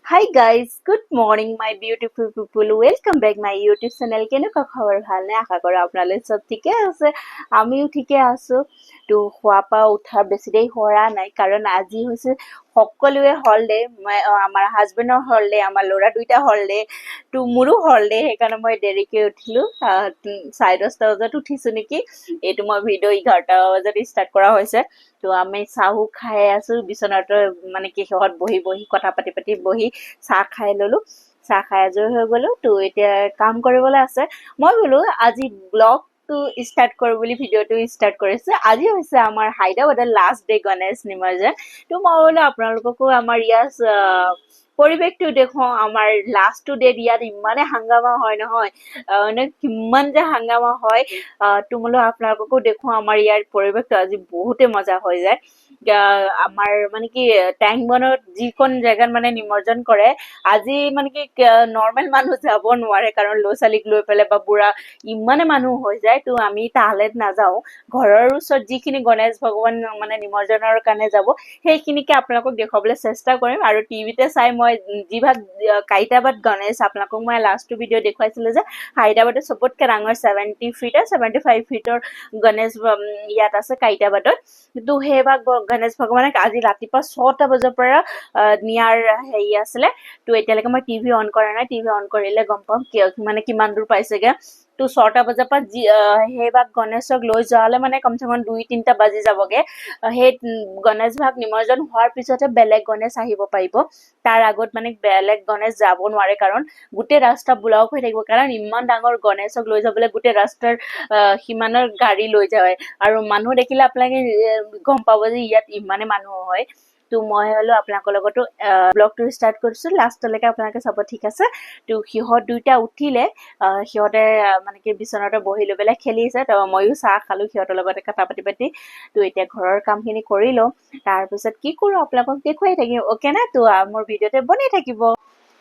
Hi guys, good morning my beautiful people. Welcome back my YouTube channel. কেনেকুৱা খবৰ ভালনে? আশা কৰোঁ আপোনালোক চব ঠিকে আছে। আমিও ঠিকে আছো। তো খোৱা পৰা উঠাৰ বেছি দেৰি হোৱা নাই কাৰণ আজি হৈছে সকলোৱে হলডে। আমাৰ হাজবেণ্ডৰ হলডে, আমাৰ ল'ৰা দুইটা হলডে, তো মোৰো হলডে। সেইকাৰণে মই দেৰিকে উঠিলো। 10:30 বজাত উঠিছো নেকি। এইটো মই ভিডিঅ' 11টা বজাত ষ্টাৰ্ট কৰা হৈছে। তো আমি চাহু খাই আছো বিচনাতে, মানে কি সিহঁত বহি বহি কথা পাতি পাতি বহি চাহ খাই ললো। চাহ খাই আজৰি হৈ গলো। তো এতিয়া কাম কৰিবলৈ আছে। মই বোলো আজি ব্লগটো ষ্টাৰ্ট কৰো বুলি ভিডিঅ'টো ষ্টাৰ্ট কৰিছে। আজি হৈছে আমাৰ হায়দৰাবাদৰ লাষ্ট ডে গণেশ নিমজ্জন। তো মই বোলো আপোনালোককো আমাৰ ইয়াৰ পৰিৱেশটো দেখুৱাও। আমাৰ লাষ্ট ডে ইয়াত ইমানে হাংগামা হয় নহয়, মানে কিমান যে হাংগামা হয়। তো বোলো আপোনালোককো দেখুৱাও আমাৰ ইয়াৰ পৰিৱেশটো আজি বহুতে মজা হৈ যায়। আমাৰ মানে কি টেংক বনত যিখন জেগাত মানে নিমজ্জন কৰে, আজি মানে কি নৰ্মেল মানুহ যাব নোৱাৰে কাৰণ ল'ৰা ছোৱালীক লৈ পেলাই বা বুঢ়া ইমানে মানুহ হৈ যায়। তো আমি তাহলে নাযাওঁ। ঘৰৰ ওচৰত যিখিনি গণেশ ভগৱান মানে নিমজ্জনৰ কাৰণে যাব, সেইখিনিকে আপোনালোকক দেখুৱাবলৈ চেষ্টা কৰিম। আৰু টিভিতে চাই মই যিভাগ কাইটাবাদ গণেশ আপোনালোকক মই লাষ্ট ভিডিঅ' দেখুৱাইছিলো যে হায়দৰাবাদৰ চবতকে ডাঙৰ 70 ফিটৰ 75 ফিটৰ গণেশ ইয়াত আছে কাইটাবাদত। কিন্তু সেইভাগ গণেশ ভগৱানক আজি ৰাতিপুৱা 6টা বজাৰ পৰা নিয়াৰ হেৰি আছিলে। তো এতিয়ালৈকে মই টিভি অন কৰা নাই। টিভি অন কৰিলে গম পাম মানে কিমান দূৰ পাইছেগে। তো 6টা বজাৰ পৰা সেইভাগ গণেশক লৈ যোৱালে মানে কমচে কম 2-3টা বাজি যাবগে। সেই গণেশ ভাগ নিমজ্জন হোৱাৰ পিছতে বেলেগ গণেশ আহিব পাৰিব। তাৰ আগত মানে বেলেগ গণেশ যাব নোৱাৰে কাৰণ গোটেই ৰাস্তা ব্লক হৈ থাকিব। কাৰণ ইমান ডাঙৰ গণেশক লৈ যাবলৈ গোটেই ৰাস্তাৰ সিমানৰ গাড়ী লৈ যায়। আৰু মানুহ দেখিলে আপোনালোকে গম পাব যে ইয়াত ইমানে মানুহ হয়। তো মই হলো আপোনালোকৰ লগতো ব্লগটো ষ্টাৰ্ট কৰিছো। লাষ্টলৈকে আপোনালোকে চাব, ঠিক আছে? তো সিহঁত দুইটা উঠিলে। সিহঁতে মানে কি বিচনাতে বহি লৈ পেলাই খেলিছে। তো ময়ো চাহ খালো সিহঁতৰ লগতে কথা পাতি পাতি। তো এতিয়া ঘৰৰ কামখিনি কৰি লওঁ। তাৰপিছত কি কৰো আপোনালোকক দেখুৱাই থাকিম, অকে না? তো মোৰ ভিডিঅ'তে বনাই থাকিব।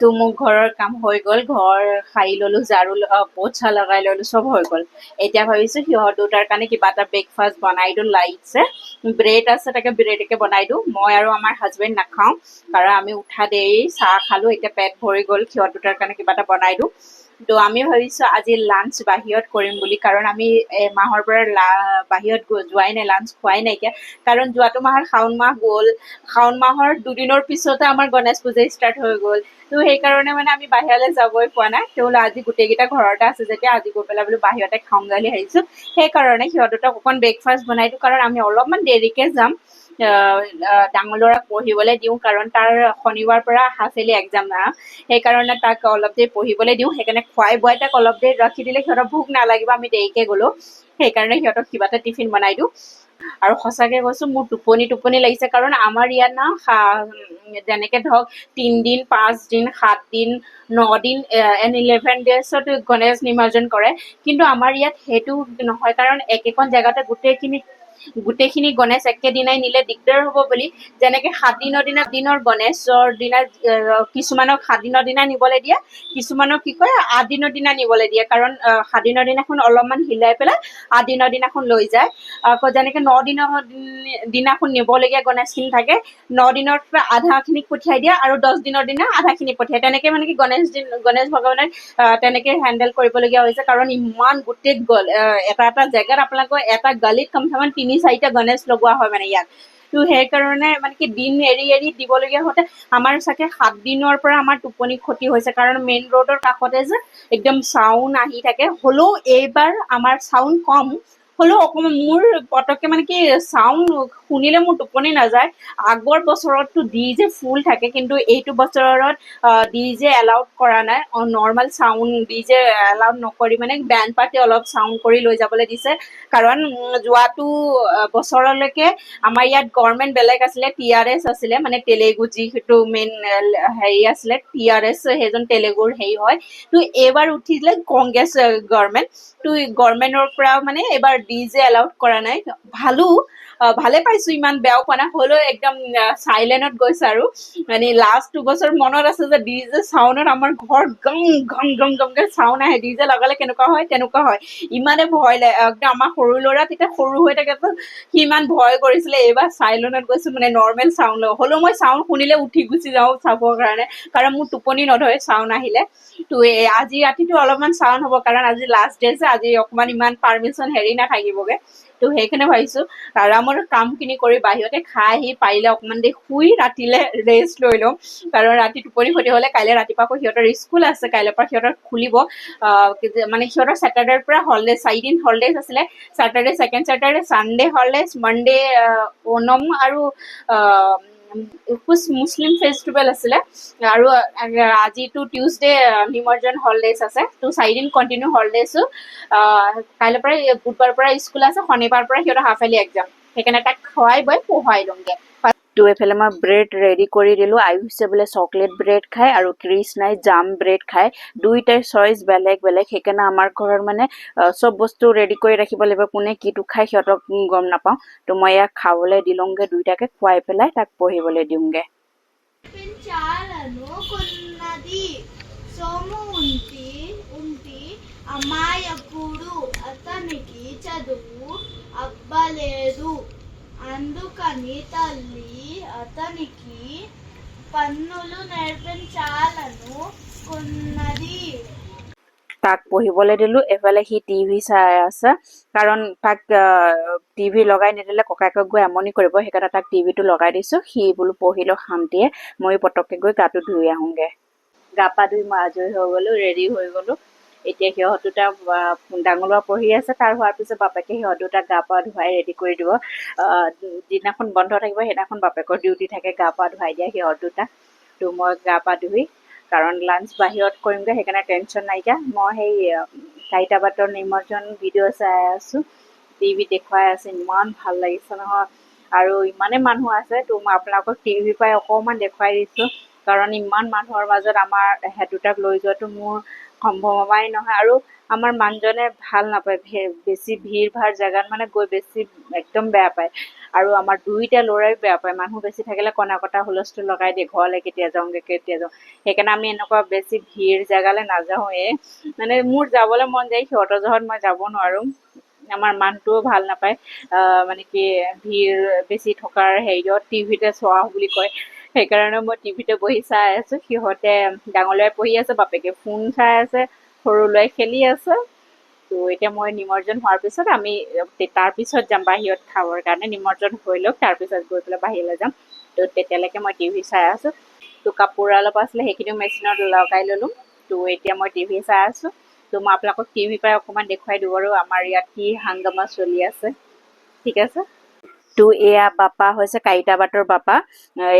তো মোৰ ঘৰৰ কাম হৈ গ'ল। ঘৰ সাৰি ললো, ঝাৰু পোছা লগাই ললো, চব হৈ গ'ল। এতিয়া ভাবিছো সিহঁত দুটাৰ কাৰণে কিবা এটা ব্ৰেকফাষ্ট বনাই দিওঁ। লাইটছে ব্ৰেড আছে, তাকে ব্ৰেডকে বনাই দিওঁ। মই আৰু আমাৰ হাজবেণ্ড নাখাওঁ কাৰণ আমি উঠা দেৰি, চাহ খালো, এতিয়া পেট ভৰি গ'ল। সিহঁত দুটাৰ কাৰণে কিবা এটা বনাই দিওঁ। তো আমি ভাবিছো আজি লাঞ্চ বাহিৰত কৰিম বুলি, কাৰণ আমি এমাহৰ পৰা বাহিৰত যোৱাই নাই, লাঞ্চ খোৱাই নাইকিয়া। কাৰণ যোৱাটো মাহৰ শাওণ মাহ গ'ল। শাওণ মাহৰ দুদিনৰ পিছতে আমাৰ গণেশ পূজা ষ্টাৰ্ট হৈ গ'ল। তো সেইকাৰণে মানে আমি বাহিৰলৈ যাবই পোৱা নাই। তেওঁ আজি গোটেইকেইটা ঘৰতে আছে যেতিয়া আজি গৈ পেলাই বোলো বাহিৰতে খাওঁ গালি আহিছো। সেইকাৰণে সিহঁত দুটাক অকণ ব্ৰেকফাষ্ট বনাই দিওঁ, কাৰণ আমি অলপমান দেৰিকে যাম। ডাঙৰ ল'ৰাক পঢ়িবলৈ দিওঁ কাৰণ তাৰ শনিবাৰ পৰা হাফ ইয়াৰলি এক্সাম না। সেইকাৰণে তাক অলপ দেৰি পঢ়িবলৈ দিওঁ। সেইকাৰণে খুৱাই বোৱাই তাক অলপ দেৰি ৰাখি দিলে সিহঁতৰ ভোক নালাগিব, আমি দেৰিকে গলো। সেইকাৰণে সিহঁতক কিবা এটা টিফিন বনাই দিওঁ। আৰু সঁচাকে কৈছো মোৰ টোপনি লাগিছে, কাৰণ আমাৰ ইয়াত না যেনেকে ধৰক 3 দিন 5 দিন 7 দিন 9 দিন এণ্ড 11 ডেজত গণেশ নিমজ্জন কৰে। কিন্তু আমাৰ ইয়াত সেইটো নহয়, কাৰণ একেখন জেগাতে গোটেইখিনি গণেশ একেদিনাই নিলে দিগদাৰ হ'ব বুলি। যেনেকে 7 দিনৰ গণেশৰ দিনা কিছুমানক 7 দিনৰ দিনা নিবলৈ দিয়ে, কিছুমানক কি কয় 8 দিনৰ দিনা নিবলৈ দিয়ে। কাৰণ 7 দিনৰ দিনাখন অলপমান হিলাই পেলাই 8 দিনৰ দিনাখন লৈ যায়। আকৌ যেনেকে 9 দিনৰ দিনাখন নিবলগীয়া গণেশখিনি থাকে, 9 দিনৰ পৰা আধা খিনিক পঠিয়াই দিয়ে আৰু 10 দিনৰ দিনা আধা খিনি পঠিয়াই। তেনেকে মানে কি গণেশ ভগৱানে তেনেকে হেণ্ডেল কৰিবলগীয়া হৈছে। কাৰণ ইমান গোটেই এটা জেগাত আপোনালোকৰ এটা গালিত কমচে কম 3-4টা গণেশ লগোৱা হয় মানে ইয়াত। তো সেইকাৰণে মানে কি দিন এৰি দিবলগীয়া হওঁতে আমাৰ চাগে 7 দিনৰ পৰা আমাৰ টোপনি ক্ষতি হৈছে। কাৰণ মেইন ৰোডৰ কাষতে যে একদম চাউণ্ড আহি থাকে। হ'লেও এইবাৰ আমাৰ চাউণ্ড কম হ'লেও অকমান মোৰ পতককে মানে কি চাউণ্ড শুনিলে মোৰ টোপনি নাযায়। আগৰ বছৰতটো ডিজে ফুল থাকে, কিন্তু এইটো বছৰত ডিজে এলাউড কৰা নাই। নৰ্মেল চাউণ্ড ডিজে এলাউড নকৰি মানে বেণ্ড পাৰ্টি অলপ চাউণ্ড কৰি লৈ যাবলৈ দিছে। কাৰণ যোৱাটো বছৰলৈকে আমাৰ ইয়াত গভৰ্ণমেণ্ট বেলেগ আছিলে, TRS আছিলে, মানে তেলেগু যিটো মেইন হেৰি আছিলে TRS, সেইজন তেলেগুৰ হেৰি হয়। তো এইবাৰ উঠিলে কংগ্ৰেছ গভৰ্ণমেণ্ট। তো গভৰ্ণমেণ্টৰ পৰা মানে এইবাৰ ডিজে এলাউড কৰা নাই। ভালো ভালে পাইছো, ইমান বেয়াও পোৱা নাই, হ'লেও একদম চাইলেণ্টত গৈছে আৰু মানে লাষ্ট 2 বছৰ মনত আছে যে ডিজে চাউণ্ডত আমাৰ ঘৰত গম গম গম গমকে চাউণ্ড আহে, ডিজে লগালে কেনেকুৱা হয় তেনেকুৱা হয়, ইমানে ভয় লাগে একদম। আমাৰ সৰু ল'ৰা তেতিয়া সৰু হৈ থাকে, সি ইমান ভয় কৰিছিলে। এইবাৰ চাইলেণ্টত গৈছো, মানে নৰ্মেল চাউণ্ড, হ'লেও মই চাউণ্ড শুনিলে উঠি গুচি যাওঁ চাবৰ কাৰণে, কাৰণ মোৰ টোপনি নধৰে চাউণ্ড আহিলে। তো আজি ৰাতিটো অলপমান চাউণ্ড হ'ব, কাৰণ আজি লাষ্ট ডে যে, আজি অকমান ইমান পাৰ্মিশ্যন হেৰি নাথাকিবগে। তো সেইকাৰণে ভাবিছো আৰামৰ কামখিনি কৰি বাহিৰতে খাই আহি পাৰিলে অকমান দেৰি শুই ৰাতিলে ৰেষ্ট লৈ লওঁ, কাৰণ ৰাতি টোপনি ক্ষতি হ'লে কাইলৈ ৰাতিপুৱা আকৌ সিহঁতৰ স্কুল আছে, কাইলৈৰ পৰা সিহঁতৰ খুলিব। মানে সিহঁতৰ ছেটাৰডেৰ পৰা হলিডে, 4 দিন হলিডেজ আছিলে, Saturday, second Saturday, Sunday holidays, Monday Onam আৰু মুছলিম ফেষ্টিভেল আছিলে, আৰু আজিতো টিউজডে নিমজ্জন হলিডেজ আছে। তো 4 দিন কণ্টিনিউ হলিডেজো, কাইলৈৰ পৰা বুধবাৰৰ পৰা স্কুল আছে, শনিবাৰৰ পৰা সিহঁতৰ হাফ ইয়াৰলি এক্সাম, সেইকাৰণে তাক খোৱাই বৈ পঢ়ুৱাই লওঁগে। তো এইফালে মই ব্ৰেড ৰেডি কৰি দিলোঁ। আয়ুষে বোলে চকলেট ব্ৰেড খায় আৰু কৃষ্ণাই জাম ব্ৰেড খায়, দুইটাৰ চইচ বেলেগ বেলেগ, সেইকাৰণে আমাৰ ঘৰত মানে চব বস্তু ৰেডি কৰি রাখিব লাগিব, কোনে কিটো খায় সিহঁতক গম নাপাওঁ। তো মই ইয়াক খাবলৈ দি লওঁগে, দুইটাকে খুৱাই পেলাই তাক পঢ়িবলৈ দিওঁগে। పెంచాలను కొన్నది సోము ఉంటి ఉంటి అమాయకుడు అతనికి చదువు అబ్బలేదు, అందుకని తల్లి అతనికి పన్నులు నేర్పించాలను కొన్నది। তাক পঢ়িবলৈ দিলোঁ। এফালে সি টিভি চাই আছে, কাৰণ তাক টিভি লগাই নিদিলে ককায়েকক গৈ আমনি কৰিব, সেইকাৰণে তাক টিভিটো লগাই দিছোঁ। সি বোলো পঢ়িলো শান্তিয়ে, মই পটককৈ গৈ গাটো ধুই আহোঁগে। গা পা ধুই মই আজৰি হৈ গ'লোঁ, ৰেডি হৈ গ'লোঁ। এতিয়া সিহঁত দুটা ডাঙৰ ল'ৰা পঢ়ি আছে, তাৰ হোৱাৰ পিছত বাপেকে সিহঁত দুটাক গা পা ধুৱাই ৰেডি কৰি দিব। যিদিনাখন বন্ধ থাকিব সেইদিনাখন বাপেকৰ ডিউটি থাকে গা পা ধুৱাই দিয়া সিহঁত দুটা। তো মই গা পা ধুই, কাৰণ লাঞ্চ বাহিৰত কৰিমগৈ, সেইকাৰণে টেনশ্যন নাইকিয়া। মই সেই চাৰিটা বাটৰ নিমজ্জন ভিডিঅ' চাই আছোঁ, টিভিত দেখুৱাই আছে, ইমান ভাল লাগিছে নহয়, আৰু ইমানে মানুহ আছে। তো মই আপোনালোকক টিভিৰ পৰাই অকণমান দেখুৱাই দিছোঁ, কাৰণ ইমান মানুহৰ মাজত আমাৰ এহেঁত দুটাক লৈ যোৱাটো মোৰ সম্ভৱমাই নহয়, আৰু আমাৰ মানুহজনে ভাল নাপায়, বেছি ভিৰ ভাৰ জেগাত মানে গৈ বেছি একদম বেয়া পায়, আৰু আমাৰ দুইটা ল'ৰাই বেয়া পায়। মানুহ বেছি থাকিলে কনা কটা হুলস্থুল লগাই দিয়ে, ঘৰলৈ কেতিয়া যাওঁগে কেতিয়া যাওঁ, সেইকাৰণে আমি এনেকুৱা বেছি ভিৰ জেগালৈ নাযাওঁৱে। মানে মোৰ যাবলৈ মন যায়, সিহঁতৰ জহত মই যাব নোৱাৰোঁ। আমাৰ মানুহটোও ভাল নাপায়, মানে কি ভিৰ বেছি থকাৰ হেৰিয়ত টিভিতে চোৱা বুলি কয়, সেইকাৰণে মই টিভিতে বহি চাই আছোঁ। সিহঁতে ডাঙৰ ল'ৰাই পঢ়ি আছে, বাপেকে ফোন চাই আছে, সৰু ল'ৰাই খেলি আছে। তো এতিয়া মই নিমজ্জন হোৱাৰ পিছত আমি তাৰপিছত যাম বাহিৰত খাবৰ কাৰণে, নিমজ্জন হৈ লওক তাৰপিছত গৈ পেলাই বাহিৰলৈ যাম। তো তেতিয়ালৈকে মই টিভি চাই আছোঁ। তো কাপোৰ অলপ আছিলে সেইখিনিও মেচিনত লগাই ল'লোঁ। তো এতিয়া মই টিভি চাই আছোঁ। তো মই আপোনালোকক টিভিৰ পৰাই অকণমান দেখুৱাই দিওঁ আৰু আমাৰ ইয়াত কি হাংগামা চলি আছে, ঠিক আছে। তো এয়া বাপা হৈছে কাঁইটাবাতৰ বাপা,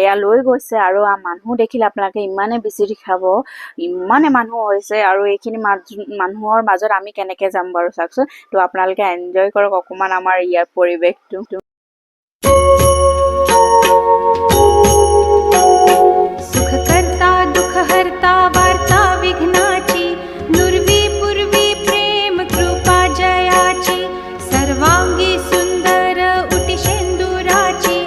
এয়া লৈ গৈছে, আৰু মানুহ দেখিলে আপোনালোকে ইমানে বিচুতি খাব, ইমানে মানুহ হৈছে, আৰু এইখিনি মানুহৰ মাজত আমি কেনেকৈ যাম বাৰু চাওকচোন। তো আপোনালোকে এনজয় কৰক অকণমান আমাৰ ইয়াৰ পৰিৱেশটো। सुखकर्ता दुःखहर्ता वार्ता विघ्नाची, नुर्वी पूर्वी प्रेम कृपा जयाची, सर्वांगी सुंदर उटी शेंदुराची,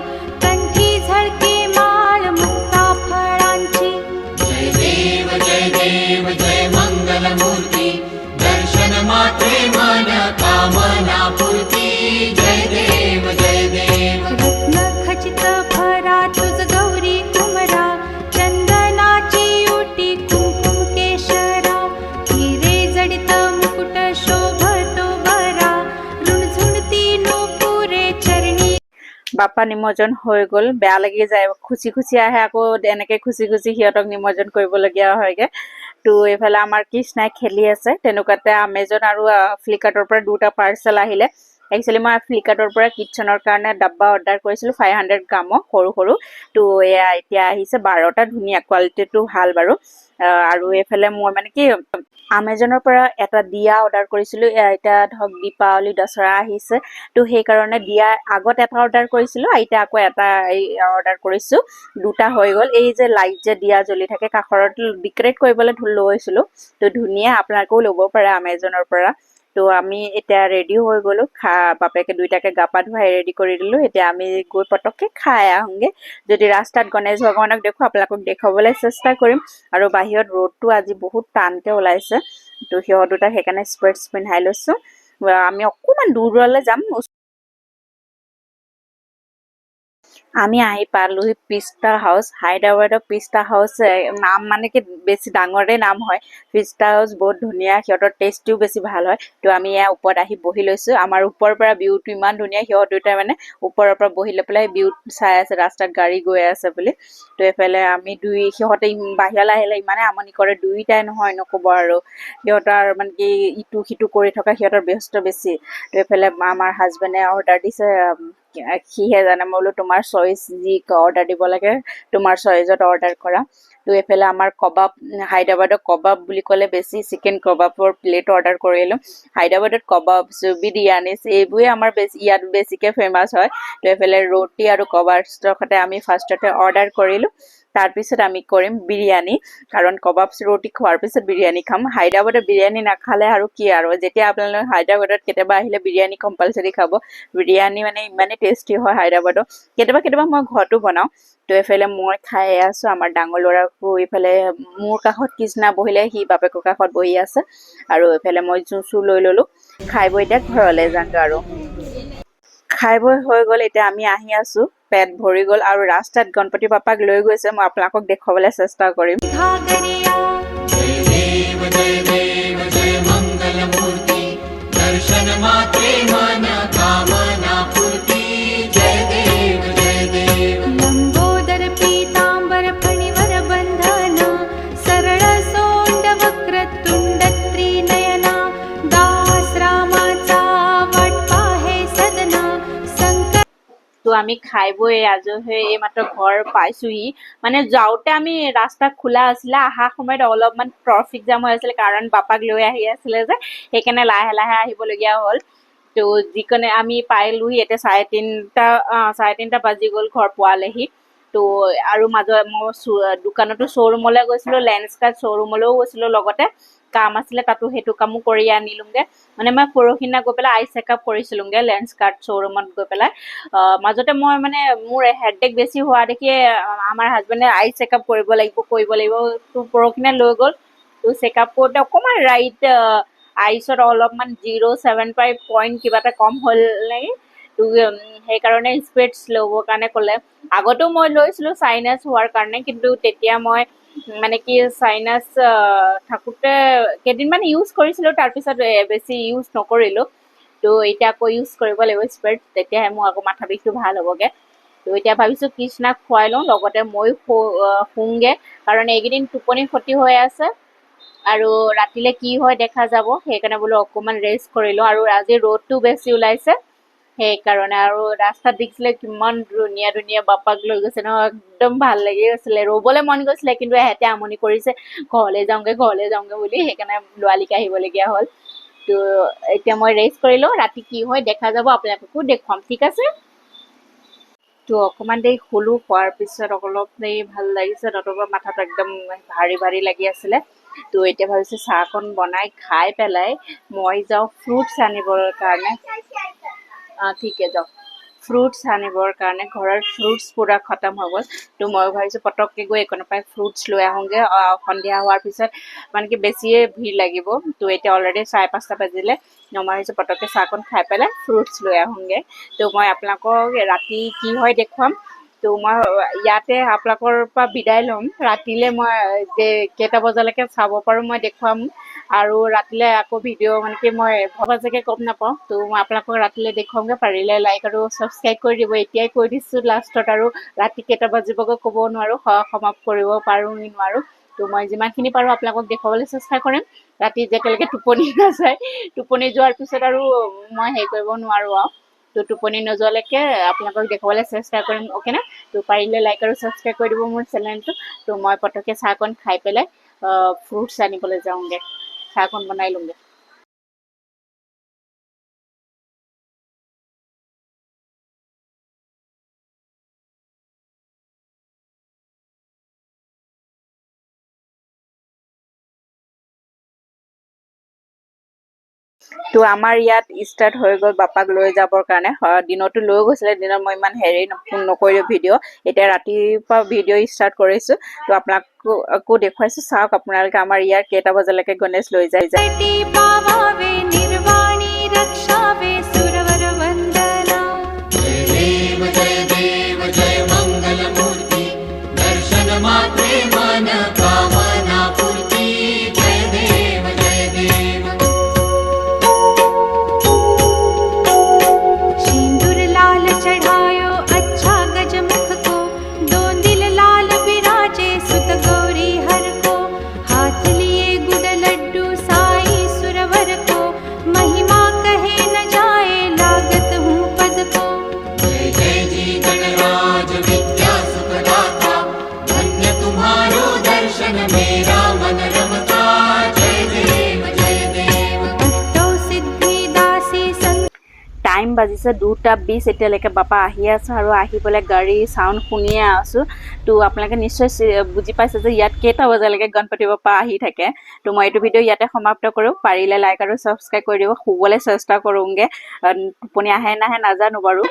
कंठी झळके माळ मुक्ता फळांची। जय देव जय मंगलमूर्ती, दर्शन मात्रे मन कामना पूर्ती। जय देव जय देव। रत्न खचित भरा तुझ गौरी कुमरा, चंदनाची उटी कुंकुम केशरा, हिरे जडित मुकुट शोभतो बरा, रुणझुणती नुपुरे चरणी। বাপা নিমজ্জন হৈ গ'ল, বেয়া লাগি যায়, খুচি খুচি আহে, আকৌ এনেকৈ খুচি খুচি সিহঁতক নিমজ্জন কৰিবলগীয়া হয়গৈ। তো এইফালে আমাৰ কৃষ্ণাই খেলি আছে, তেনেকুৱাতে আমাজন আৰু ফ্লিপকাৰ্টৰ পৰা দুটা পাৰ্চেল আহিলে। একচুৱেলি মই ফ্লিপকাৰ্টৰ পৰা কিটচেনৰ কাৰণে ডাব্বা অৰ্ডাৰ কৰিছিলোঁ 500 গ্ৰামৰ সৰু সৰু। তো এয়া এতিয়া আহিছে 12টা, ধুনীয়া কোৱালিটিটো ভাল বাৰু। আৰু এইফালে মই মানে কি আমাজনৰ পৰা এটা দিয়া অৰ্ডাৰ কৰিছিলোঁ, এতিয়া ধৰক দীপাৱলী দಸৰা আহিছে, তো সেইকাৰণে দিয়া আগত এটা অৰ্ডাৰ কৰিছিলোঁ, এতিয়া আকৌ এটা অৰ্ডাৰ কৰিছোঁ, দুটা হৈ গ'ল। এই যে লাইট যে দিয়া জ্বলি থাকে কাষৰত, ডেকৰেট কৰিবলৈ লৈছিলোঁ, তো ধুনীয়া, আপোনালোকেও ল'ব পাৰে আমাজনৰ পৰা। তো আমি এতিয়া ৰেডি হৈ গ'লো, বাপেকে দুইটাকে গা পা ধুৱাই ৰেডি কৰি দিলোঁ। এতিয়া আমি গৈ পটককৈ খাই আহোঁগৈ। যদি ৰাস্তাত গণেশ ভগৱানক দেখোঁ আপোনালোকক দেখুৱাবলৈ চেষ্টা কৰিম। আৰু বাহিৰত ৰ'দটো আজি বহুত টানকৈ ওলাইছে, তো সিহঁত দুটাক সেইকাৰণে স্পেক্স পিন্ধাই লৈছোঁ। আমি অকণমান দূৰলৈ যাম। আমি আহি পালোহি পিষ্টা হাউচ। হায়দৰাবাদৰ পিষ্টা হাউচ নাম মানে কি বেছি ডাঙৰে নাম হয়। পিষ্টা হাউচ বহুত ধুনীয়া, সিহঁতৰ টেষ্টটোও বেছি ভাল হয়। তো আমি ইয়াৰ ওপৰত আহি বহি লৈছোঁ। আমাৰ ওপৰৰ পৰা ভিউটো ইমান ধুনীয়া, সিহঁত দুটাই মানে ওপৰৰ পৰা বহি লৈ পেলাই ভিউ চাই আছে, ৰাস্তাত গাড়ী গৈ আছে বুলি। তো এইফালে আমি সিহঁতে বাহিৰলৈ আহিলে ইমানে আমনি কৰে, দুইটাই নহয় নক'ব আৰু। সিহঁতৰ মানে কি ইটো সিটো কৰি থকা, সিহঁতৰ ব্যস্ত বেছি। তো এইফালে আমাৰ হাজবেণ্ডে অৰ্ডাৰ দিছে, সিহে জানে। মই বোলো তোমাৰ চইচ, যি অৰ্ডাৰ দিব লাগে তোমাৰ চইজত অৰ্ডাৰ কৰা। তো এইফালে আমাৰ কবাব, হায়দৰাবাদৰ কবাব বুলি ক'লে বেছি চিকেন কবাবৰ প্লেট অৰ্ডাৰ কৰিলোঁ। হায়দৰাবাদত কবাব, বিৰিয়ানী এইবোৰে আমাৰ ইয়াত বেছিকৈ ফেমাছ হয়। তো এইফালে ৰুটি আৰু কবাবছৰ সৈতে আমি ফাৰ্ষ্টতে অৰ্ডাৰ কৰিলোঁ। তাৰপিছত আমি কৰিম বিৰিয়ানী, কাৰণ কবাব ৰুটি খোৱাৰ পিছত বিৰিয়ানী খাম। হায়দৰাবাদত বিৰিয়ানী নাখালে আৰু কি আৰু। যেতিয়া আপোনালোকে হায়দৰাবাদত কেতিয়াবা আহিলে বিৰিয়ানী কম্পালচৰি খাব। বিৰিয়ানী মানে ইমানেই টেষ্টি হয় হায়দৰাবাদত। কেতিয়াবা মই ঘৰতো বনাওঁ। তো এইফালে মই খাই আছোঁ, আমাৰ ডাঙৰ ল'ৰাকো এইফালে মোৰ কাষত কৃষ্ণা বহিলে, সি বাপেকৰ কাষত বহি আছে। আৰু এইফালে মই জুচো লৈ ল'লোঁ। খাই বৈ এতিয়া ঘৰলৈ যাওঁগৈ আৰু। খাই বৈ হৈ গ'ল, এতিয়া আমি আহি আছোঁ। পেট ভৰি গ'ল আৰু ৰাস্তাত গণপতি বাপ্পাক লৈ গৈছে, মই আপোনালোকক দেখুৱাবলৈ চেষ্টা কৰিম। घागरिया जय देव जय मंगलमूर्ति, दर्शन मात्रे मन कामना पूर्ति। जय देव जय देव। लंबोदर पीतांबर फणिवर बंधन, सरळ सोंड वक्रतुंड त्रिनयना, दास रामाचा वाट पाहे सदना, संकट। তো আমি খাই বৈ আজৰি হৈ এইমাত্ৰ ঘৰ পাইছোহি। মানে যাওঁতে আমি ৰাস্তা খোলা আছিলে, অহা সময়ত অলপমান ট্ৰাফিক জাম হৈ আছিলে, কাৰণ বাপাক লৈ আহি আছিলে যে, সেইকাৰণে লাহে লাহে আহিবলগীয়া হ'ল। তো যিকণে আমি পাইলোহি, এতিয়া 3:30 বাজি গ'ল ঘৰ পোৱালেহি। তো আৰু মই দোকানতো শ্ব'ৰুমলৈ গৈছিলোঁ, লেন্সকাৰ্ট শ্ব'ৰুমলৈও গৈছিলোঁ, লগতে কাম আছিলে তাতো, সেইটো কামো কৰি আনিলোঁগৈ। মানে মই পৰহিনা গৈ পেলাই আই চেকআপ কৰিছিলোঁগৈ লেন্সকাৰ্ট শ্ব'ৰুমত গৈ পেলাই। মাজতে মই মানে মোৰ হেডেক বেছি হোৱা দেখি আমাৰ হাজবেণ্ডে আই চেকআপ কৰিব লাগিব তো পৰহিনা লৈ গ'ল। তো চেকআপ কৰোঁতে অকণমান ৰাইট আইচত অলপমান 0.75 পইণ্ট কিবা এটা কম হ'ল নেকি। তো সেইকাৰণে স্পেক্টছ ল'বৰ কাৰণে ক'লে। আগতেও মই লৈছিলোঁ চাইনাছ হোৱাৰ কাৰণে, কিন্তু তেতিয়া মই মানে কি চাইনাছ থাকোঁতে কেইদিনমান ইউজ কৰিছিলোঁ, তাৰপিছত বেছি ইউজ নকৰিলোঁ। তো এতিয়া আকৌ ইউজ কৰিব লাগিব স্পেক্টছ, তেতিয়াহে মোৰ আকৌ মাথা বিষটো ভাল হ'বগৈ। তো এতিয়া ভাবিছোঁ কৃষ্ণাক খুৱাই লওঁ, লগতে ময়ো শুওঁগৈ, কাৰণ এইকেইদিন টোপনি ক্ষতি হৈ আছে। আৰু ৰাতিলে কি হয় দেখা যাব, সেইকাৰণে বোলো অকণমান ৰেষ্ট কৰি লওঁ। আৰু আজি ৰ'দটো বেছি ওলাইছে, সেইকাৰণে। আৰু ৰাস্তাত দেখিছিলে কিমান ধুনীয়া ধুনীয়া বাপাক লৈ গৈছে নহয়, একদম ভাল লাগি গৈছিলে। ৰ'বলৈ মন গৈছিলে, কিন্তু এহেঁতে আমনি কৰিছে ঘৰলৈ যাওঁগৈ বুলি, সেইকাৰণে লৰালিকৈ আহিবলগীয়া হ'ল। তো এতিয়া মই ৰেষ্ট কৰি লওঁ, ৰাতি কি হয় দেখা যাব, আপোনালোককো দেখুৱাম, ঠিক আছে। তো অকণমান দেৰি শুলোঁ, খোৱাৰ পিছত অলপ দেৰি ভাল লাগিছে, নতুবা মাথাটো একদম ভাৰী ভাৰী লাগি আছিলে। তো এতিয়া ভাবিছোঁ চাহকণ বনাই খাই পেলাই মই যাওঁ ফ্ৰুটছ আনিবৰ কাৰণে। ঠিকে যাওক। ফ্ৰুটছ আনিবৰ কাৰণে, ঘৰৰ ফ্ৰুটছ পূৰা খতম হৈ গ'ল। তো মই ভাবিছোঁ পটককৈ গৈ এইকণৰ পৰাই ফ্ৰুটছ লৈ আহোঁগৈ। সন্ধিয়া হোৱাৰ পিছত মানে কি বেছিয়ে ভিৰ লাগিব। তো এতিয়া অলৰেডি 5:30 বাজিলে। মই ভাবিছোঁ পটককৈ চাহকণ খাই পেলাই ফ্ৰুটছ লৈ আহোঁগৈ। তো মই আপোনালোকক ৰাতি কি হয় দেখুৱাম। তো মই ইয়াতে আপোনালোকৰ পৰা বিদায় ল'ম। ৰাতিলৈ মই কেইটা বজালৈকে চাব পাৰোঁ মই দেখুৱাম। আৰু ৰাতিলৈ আকৌ ভিডিঅ' মানে কি মই বাজেকে গম নাপাওঁ। তো মই আপোনালোকক ৰাতিলৈ দেখুৱামগৈ। পাৰিলে লাইক আৰু ছাবস্ক্ৰাইব কৰি দিব। এতিয়াই কৈ দিছোঁ লাষ্টত, আৰু ৰাতি কেইটা বাজিবগৈ ক'ব নোৱাৰোঁ, সমাপ্ত কৰিব পাৰোঁ নি নোৱাৰোঁ। তো মই যিমানখিনি পাৰোঁ আপোনালোকক দেখুৱাবলৈ চেষ্টা কৰিম। ৰাতি যেতিয়ালৈকে টোপনি নাযায়, টোপনি যোৱাৰ পিছত আৰু মই হেৰি কৰিব নোৱাৰোঁ আৰু। তো টোপনি নোযোৱালৈকে আপোনালোকক দেখুৱাবলৈ চেষ্টা কৰিম, অ'কে না। তো পাৰিলে লাইক আৰু ছাবস্ক্ৰাইব কৰি দিব মোৰ চেনেলটো। তো মই পটককৈ চাহকণ খাই পেলাই ফ্ৰুটছ আনিবলৈ যাওঁগৈ, চাহকণ বনাই লওঁগৈ। তো আমাৰ ইয়াত ষ্টাৰ্ট হৈ গ'ল বাপাক লৈ যাবৰ কাৰণে দিনতো লৈ গৈছিলে দিনত মই ইমান হেৰি নকৰিলোঁ ভিডিঅ' এতিয়া ৰাতিপুৱা ভিডিঅ' ষ্টাৰ্ট কৰিছোঁ তো আপোনালোককো দেখুৱাইছোঁ চাওক আপোনালোকে আমাৰ ইয়াত কেইটা বজালৈকে গণেশ লৈ যায় टी पावावे निर्वाणी रक्षावे सुरवर वंदना जय देव जय मंगलमूर्ति दर्शन मात्रे मन कामना पूर्ति जय देव जय देव सिंदूर लाल चढ़ायो अच्छा गजमुख को दो दिल लाल विराजे सुत गौरी हर को हाथ लिए गुड़ लड्डू साई सुरवर को महिमा कहे न जाए लागत हूँ पद को जय जय जी गणराज विद्या सुखदाता धन्य तुम्हारो दर्शन मेरा मन रमता जय देव जय देव अष्टौ सिद्धि दासी संग টাইম বাজিছে 2:20 এতিয়ালৈকে বাপা আহি আছে আৰু আহি পেলাই গাড়ী চাউণ্ড শুনিয়ে আছোঁ তো আপোনালোকে নিশ্চয় বুজি পাইছে যে ইয়াত কেইটা বজালৈকে গণপতি বাপা আহি থাকে তো মই এইটো ভিডিঅ' ইয়াতে সমাপ্ত কৰোঁ পাৰিলে লাইক আৰু ছাবস্ক্ৰাইব কৰি দিব শুবলৈ চেষ্টা কৰোঁগে টোপনি আহে নাহে নাজানো বাৰু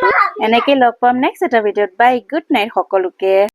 এনেকৈ লগ পাম নেক্সট এটা ভিডিঅ'ত বাই গুড নাইট সকলোকে